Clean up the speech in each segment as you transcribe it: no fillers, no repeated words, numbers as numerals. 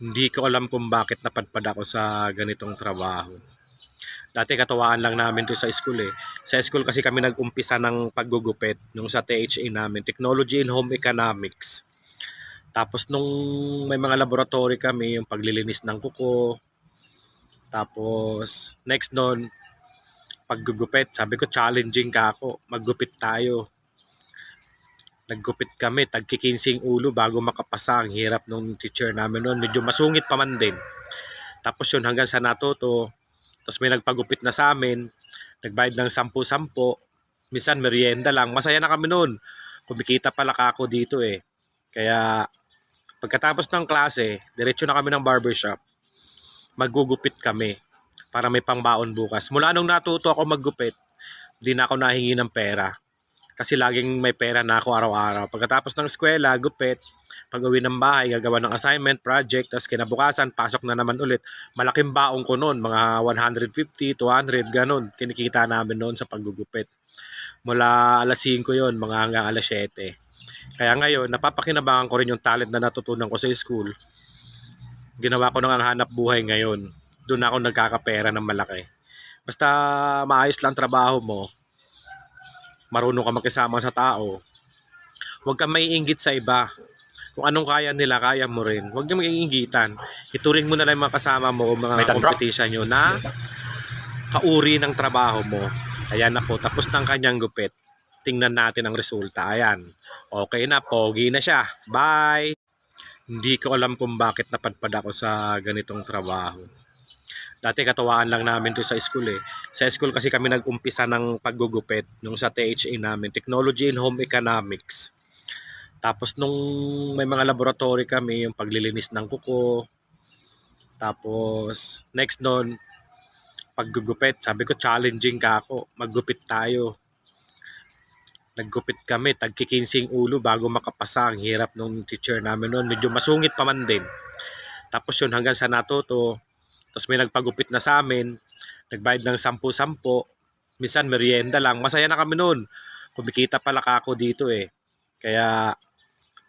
Hindi ko alam kung bakit napadpad ako sa ganitong trabaho. Dati katuwaan lang namin to sa school eh. Sa school kasi kami nag-umpisa ng paggugupit nung sa THA namin, Technology in Home Economics. Tapos nung may mga laboratory kami, yung paglilinis ng kuko. Tapos next nun, paggugupit. Sabi ko challenging ka ako, maggupit tayo. Naggupit kami, tagkikinsing ulo bago makapasa. Ang hirap nung teacher namin noon. Medyo masungit pa man din. Tapos yun hanggang sa natuto. Tapos may nagpagupit na sa amin. Nagbayad ng 10-10. Minsan merienda lang. Masaya na kami noon. Kumikita pala ako dito eh. Kaya pagkatapos ng klase, diretso na kami ng barbershop. Maggugupit kami para may pangbaon bukas. Mula nung natuto ako maggupit, di na ako nahingi ng pera. Kasi laging may pera na ako araw-araw. Pagkatapos ng eskwela, gupit. Pag uwi ng bahay, gagawa ng assignment, project, tapos kinabukasan, pasok na naman ulit. Malaking baong ko noon, mga 150, 200, ganun. Kinikita namin noon sa paggugupit. Mula alas 5 yon, mga hanggang alas 7. Kaya ngayon, napapakinabangan ko rin yung talent na natutunan ko sa school. Ginawa ko nang ang hanap buhay ngayon. Doon ako nagkakapera ng malaki. Basta maayos lang trabaho mo, marunong ka makisama sa tao, huwag kang maiinggit sa iba. Kung anong kaya nila, kaya mo rin. Huwag kang maiinggitan. Ituring mo na lang mga kasama mo o mga kompetisyon nyo na kauri ng trabaho mo. Ayan na po, tapos ng kanyang gupit. Tingnan natin ang resulta. Ayan. Okay na, pogi na siya. Bye! Hindi ko alam kung bakit napadpad ako sa ganitong trabaho. Dati katuwaan lang namin to sa school eh. Sa school kasi kami nag-umpisa ng paggugupit nung sa THA namin, Technology in Home Economics. Tapos nung may mga laboratory kami, yung paglilinis ng kuko. Tapos next nun, paggugupit. Sabi ko challenging ka ako, maggupit tayo. Naggupit kami, tagkikinsing ulo bago makapasa. Ang hirap nung teacher namin noon, medyo masungit pa man din. Tapos yun hanggang sa natuto. Tapos may nagpagupit na sa amin, nagbayad ng 10-10. Minsan merienda lang. Masaya na kami noon. Kumikita pala ako dito eh. Kaya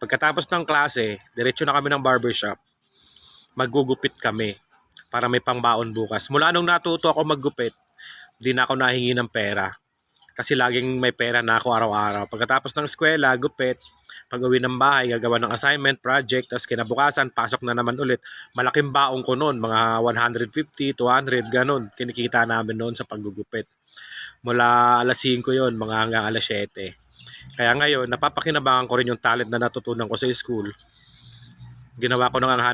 pagkatapos ng klase, diretso na kami ng barbershop. Maggugupit kami para may pangbaon bukas. Mula nung natuto ako maggupit, di na ako nahingi ng pera. Kasi laging may pera na ako araw-araw. Pagkatapos ng eskwela, gupit. Pag uwi ng bahay, gagawa ng assignment, project, tapos kinabukasan, pasok na naman ulit. Malaking baong ko noon, mga 150, 200, ganun. Kinikita namin noon sa paggugupit. Mula alas 5 yon, mga hanggang alas 7. Kaya ngayon, napapakinabangan ko rin yung talent na natutunan ko sa school. Ginawa ko nang ang